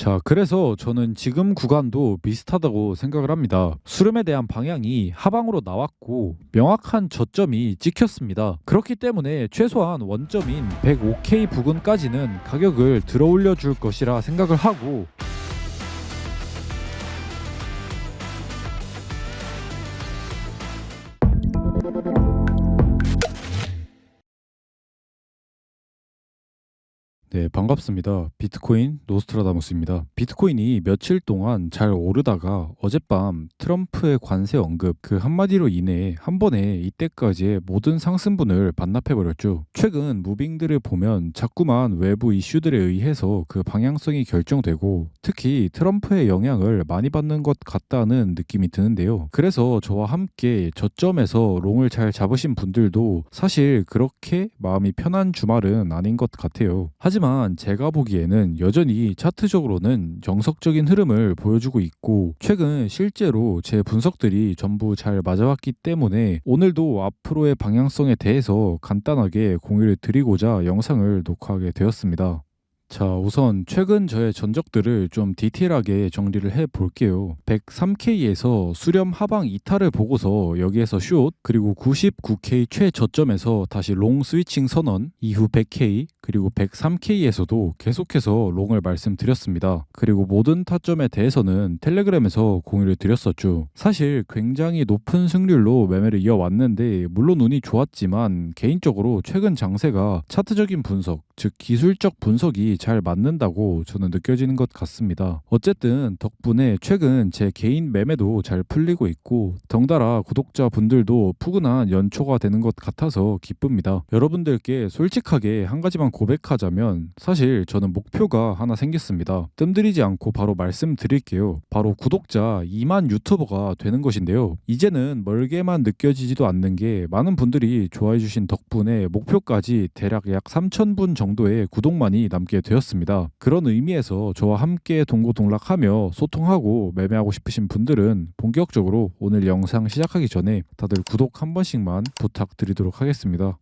자, 그래서 저는 지금 구간도 비슷하다고 생각을 합니다. 수렴에 대한 방향이 하방으로 나왔고 명확한 저점이 찍혔습니다. 그렇기 때문에 최소한 원점인 105K 부근까지는 가격을 들어 올려 줄 것이라 생각을 하고, 네, 반갑습니다. 비트코인 노스트라다무스입니다. 비트코인이 며칠 동안 잘 오르다가 어젯밤 트럼프의 관세 언급 그 한마디로 인해 한 번에 이때까지의 모든 상승분을 반납해버렸죠. 최근 무빙들을 보면 자꾸만 외부 이슈들에 의해서 그 방향성이 결정되고 특히 트럼프의 영향을 많이 받는 것 같다는 느낌이 드는데요. 그래서 저와 함께 저점에서 롱을 잘 잡으신 분들도 사실 그렇게 마음이 편한 주말은 아닌 것 같아요. 하지만 제가 보기에는 여전히 차트적으로는 정석적인 흐름을 보여주고 있고 최근 실제로 제 분석들이 전부 잘 맞아왔기 때문에 오늘도 앞으로의 방향성에 대해서 간단하게 공유를 드리고자 영상을 녹화하게 되었습니다. 자, 우선 최근 저의 전적들을 좀 디테일하게 정리를 해 볼게요. 103K에서 수렴 하방 이탈을 보고서 여기에서 숏, 그리고 99K 최저점에서 다시 롱 스위칭 선언, 이후 100K, 그리고 103K에서도 계속해서 롱을 말씀드렸습니다. 그리고 모든 타점에 대해서는 텔레그램에서 공유를 드렸었죠. 사실 굉장히 높은 승률로 매매를 이어왔는데 물론 운이 좋았지만 개인적으로 최근 장세가 차트적인 분석, 즉 기술적 분석이 잘 맞는다고 저는 느껴지는 것 같습니다. 어쨌든 덕분에 최근 제 개인 매매도 잘 풀리고 있고 덩달아 구독자분들도 푸근한 연초가 되는 것 같아서 기쁩니다. 여러분들께 솔직하게 한 가지만 고백하자면 사실 저는 목표가 하나 생겼습니다. 뜸들이지 않고 바로 말씀드릴게요. 바로 구독자 2만 유튜버가 되는 것인데요. 이제는 멀게만 느껴지지도 않는 게 많은 분들이 좋아해 주신 덕분에 목표까지 대략 약 3,000분 정도의 구독만이 남게 되었습니다. 그런 의미에서 저와 함께 동고동락하며 소통하고 매매하고 싶으신 분들은 본격적으로 오늘 영상 시작하기 전에 다들 구독 한 번씩만 부탁드리도록 하겠습니다.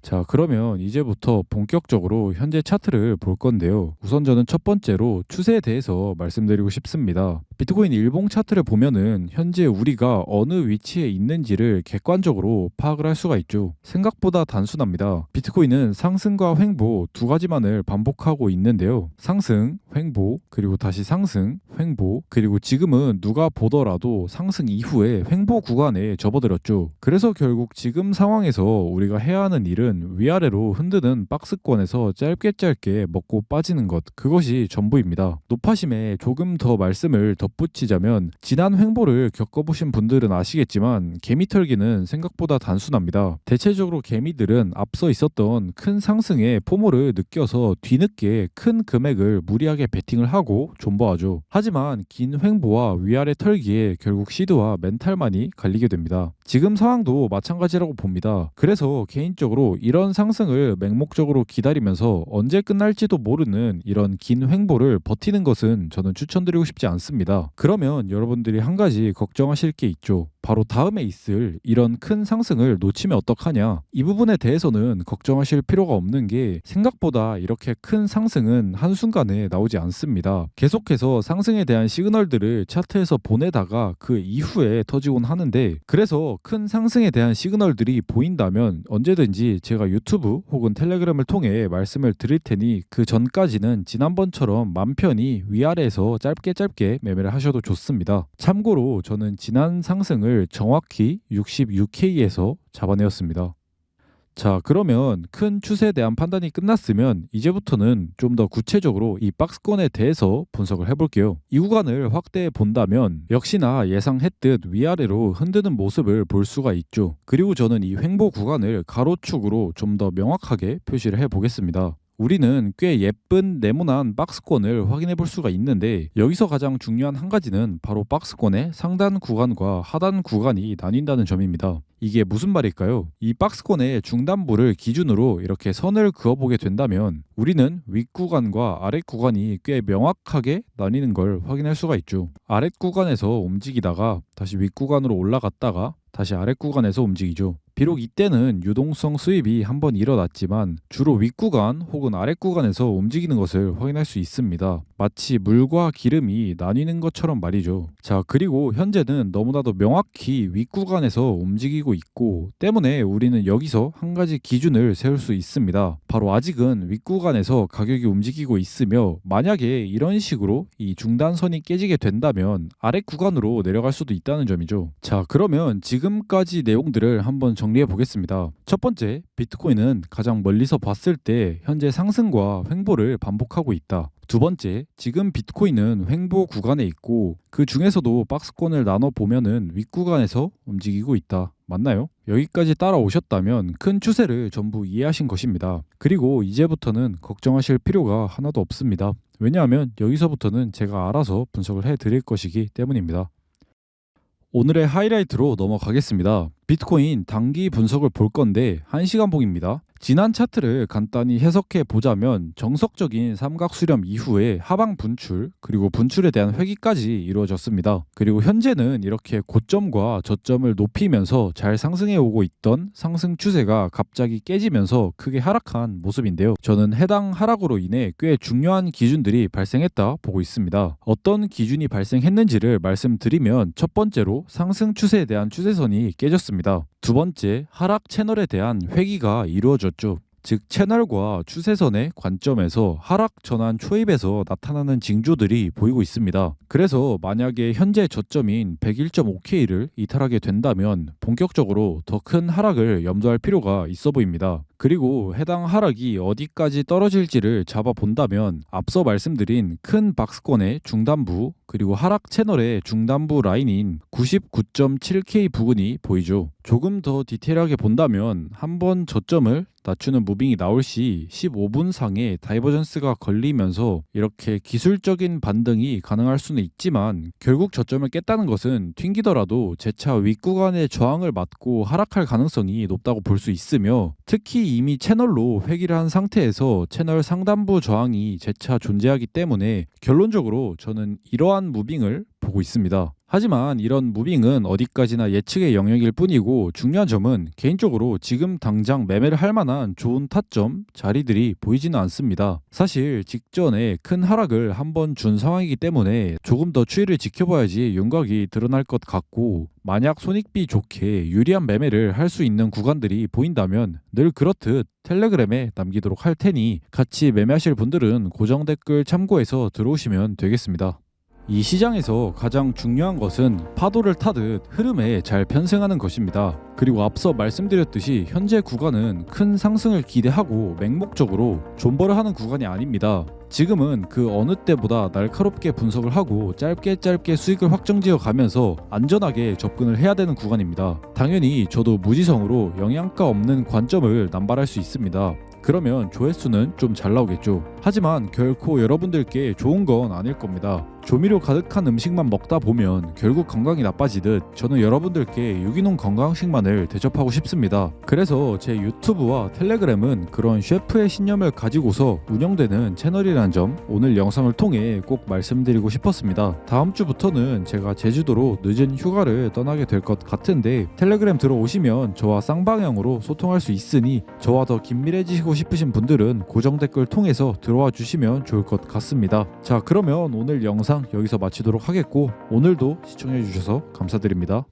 자, 그러면 이제부터 본격적으로 현재 차트를 볼 건데요. 우선 저는 첫 번째로 추세에 대해서 말씀드리고 싶습니다. 비트코인 일봉 차트를 보면은 현재 우리가 어느 위치에 있는지를 객관적으로 파악을 할 수가 있죠. 생각보다 단순합니다. 비트코인은 상승과 횡보 두 가지만을 반복하고 있는데요. 상승, 횡보, 그리고 다시 상승, 횡보, 그리고 지금은 누가 보더라도 상승 이후에 횡보 구간에 접어들었죠. 그래서 결국 지금 상황에서 우리가 해야 하는 일은 위아래로 흔드는 박스권에서 짧게 먹고 빠지는 것, 그것이 전부입니다. 노파심에 조금 더 말씀을 덧붙이자면 지난 횡보를 겪어보신 분들은 아시겠지만 개미털기는 생각보다 단순합니다. 대체적으로 개미들은 앞서 있었던 큰 상승의 포모를 느껴서 뒤늦게 큰 금액을 무리하게 베팅을 하고 존버하죠. 하지만 긴 횡보와 위아래 털기에 결국 시드와 멘탈만이 갈리게 됩니다. 지금 상황도 마찬가지라고 봅니다. 그래서 개인적으로 이런 상승을 맹목적으로 기다리면서 언제 끝날지도 모르는 이런 긴 횡보를 버티는 것은 저는 추천드리고 싶지 않습니다. 그러면 여러분들이 한 가지 걱정하실 게 있죠. 바로 다음에 있을 이런 큰 상승을 놓치면 어떡하냐. 이 부분에 대해서는 걱정하실 필요가 없는 게 생각보다 이렇게 큰 상승은 한순간에 나오지 않습니다. 계속해서 상승에 대한 시그널들을 차트에서 보내다가 그 이후에 터지곤 하는데, 그래서 큰 상승에 대한 시그널들이 보인다면 언제든지 제가 유튜브 혹은 텔레그램을 통해 말씀을 드릴 테니 그 전까지는 지난번처럼 맘 편히 위아래에서 짧게 매매를 하셔도 좋습니다. 참고로 저는 지난 상승을 정확히 66K에서 잡아내었습니다. 자, 그러면 큰 추세에 대한 판단이 끝났으면 이제부터는 좀 더 구체적으로 이 박스권에 대해서 분석을 해볼게요. 이 구간을 확대해 본다면 역시나 예상했듯 위아래로 흔드는 모습을 볼 수가 있죠. 그리고 저는 이 횡보 구간을 가로축으로 좀 더 명확하게 표시를 해보겠습니다. 우리는 꽤 예쁜 네모난 박스권을 확인해 볼 수가 있는데 여기서 가장 중요한 한 가지는 바로 박스권의 상단 구간과 하단 구간이 나뉜다는 점입니다. 이게 무슨 말일까요? 이 박스권의 중단부를 기준으로 이렇게 선을 그어보게 된다면 우리는 윗 구간과 아랫 구간이 꽤 명확하게 나뉘는 걸 확인할 수가 있죠. 아랫 구간에서 움직이다가 다시 윗 구간으로 올라갔다가 다시 아랫 구간에서 움직이죠. 비록 이때는 유동성 수입이 한번 일어났지만 주로 윗구간 혹은 아랫구간에서 움직이는 것을 확인할 수 있습니다. 마치 물과 기름이 나뉘는 것처럼 말이죠. 자, 그리고 현재는 너무나도 명확히 윗구간에서 움직이고 있고 때문에 우리는 여기서 한 가지 기준을 세울 수 있습니다. 바로 아직은 윗구간에서 가격이 움직이고 있으며 만약에 이런 식으로 이 중단선이 깨지게 된다면 아래 구간으로 내려갈 수도 있다는 점이죠. 자, 그러면 지금까지 내용들을 한번 정리해 보겠습니다. 첫 번째, 비트코인은 가장 멀리서 봤을 때 현재 상승과 횡보를 반복하고 있다. 두 번째, 지금 비트코인은 횡보 구간에 있고 그 중에서도 박스권을 나눠 보면은 윗구간에서 움직이고 있다. 맞나요? 여기까지 따라오셨다면 큰 추세를 전부 이해하신 것입니다. 그리고 이제부터는 걱정하실 필요가 하나도 없습니다. 왜냐하면 여기서부터는 제가 알아서 분석을 해드릴 것이기 때문입니다. 오늘의 하이라이트로 넘어가겠습니다. 비트코인 단기 분석을 볼 건데 1시간 봉입니다. 지난 차트를 간단히 해석해 보자면 정석적인 삼각 수렴 이후에 하방 분출 그리고 분출에 대한 회귀까지 이루어졌습니다. 그리고 현재는 이렇게 고점과 저점을 높이면서 잘 상승해 오고 있던 상승 추세가 갑자기 깨지면서 크게 하락한 모습인데요. 저는 해당 하락으로 인해 꽤 중요한 기준들이 발생했다 보고 있습니다. 어떤 기준이 발생했는지를 말씀드리면 첫 번째로 상승 추세에 대한 추세선이 깨졌습니다. 두 번째, 하락 채널에 대한 회귀가 이루어졌죠. 즉 채널과 추세선의 관점에서 하락 전환 초입에서 나타나는 징조들이 보이고 있습니다. 그래서 만약에 현재 저점인 101.5K를 이탈하게 된다면 본격적으로 더 큰 하락을 염두할 필요가 있어 보입니다. 그리고 해당 하락이 어디까지 떨어질지를 잡아본다면 앞서 말씀드린 큰 박스권의 중단부 그리고 하락 채널의 중단부 라인인 99.7K 부근이 보이죠. 조금 더 디테일하게 본다면 한번 저점을 낮추는 무빙이 나올 시 15분 상의 다이버전스가 걸리면서 이렇게 기술적인 반등이 가능할 수는 있지만 결국 저점을 깼다는 것은 튕기더라도 재차 윗구간의 저항을 맞고 하락할 가능성이 높다고 볼 수 있으며 특히 이미 채널로 회귀를 한 상태에서 채널 상단부 저항이 재차 존재하기 때문에 결론적으로 저는 이러한 무빙을 보고 있습니다. 하지만 이런 무빙은 어디까지나 예측의 영역일 뿐이고 중요한 점은 개인적으로 지금 당장 매매를 할 만한 좋은 타점 자리들이 보이지는 않습니다. 사실 직전에 큰 하락을 한번 준 상황이기 때문에 조금 더 추이를 지켜봐야지 윤곽이 드러날 것 같고 만약 손익비 좋게 유리한 매매를 할 수 있는 구간들이 보인다면 늘 그렇듯 텔레그램에 남기도록 할 테니 같이 매매하실 분들은 고정 댓글 참고해서 들어오시면 되겠습니다. 이 시장에서 가장 중요한 것은 파도를 타듯 흐름에 잘 편승하는 것입니다. 그리고 앞서 말씀드렸듯이 현재 구간은 큰 상승을 기대하고 맹목적으로 존버를 하는 구간이 아닙니다. 지금은 그 어느 때보다 날카롭게 분석을 하고 짧게 수익을 확정지어 가면서 안전하게 접근을 해야 되는 구간입니다. 당연히 저도 무지성으로 영양가 없는 관점을 남발할 수 있습니다. 그러면 조회수는 좀 잘 나오겠죠. 하지만 결코 여러분들께 좋은 건 아닐 겁니다. 조미료 가득한 음식만 먹다 보면 결국 건강이 나빠지듯 저는 여러분들께 유기농 건강식만을 대접하고 싶습니다. 그래서 제 유튜브와 텔레그램은 그런 셰프의 신념을 가지고서 운영되는 채널이라는 점 오늘 영상을 통해 꼭 말씀드리고 싶었습니다. 다음 주부터는 제가 제주도로 늦은 휴가를 떠나게 될 것 같은데 텔레그램 들어오시면 저와 쌍방향으로 소통할 수 있으니 저와 더 긴밀해지시고 싶으신 분들은 고정 댓글 통해서 들어와 주시면 좋을 것 같습니다. 자, 그러면 오늘 영상 여기서 마치도록 하겠고 오늘도 시청해 주셔서 감사드립니다.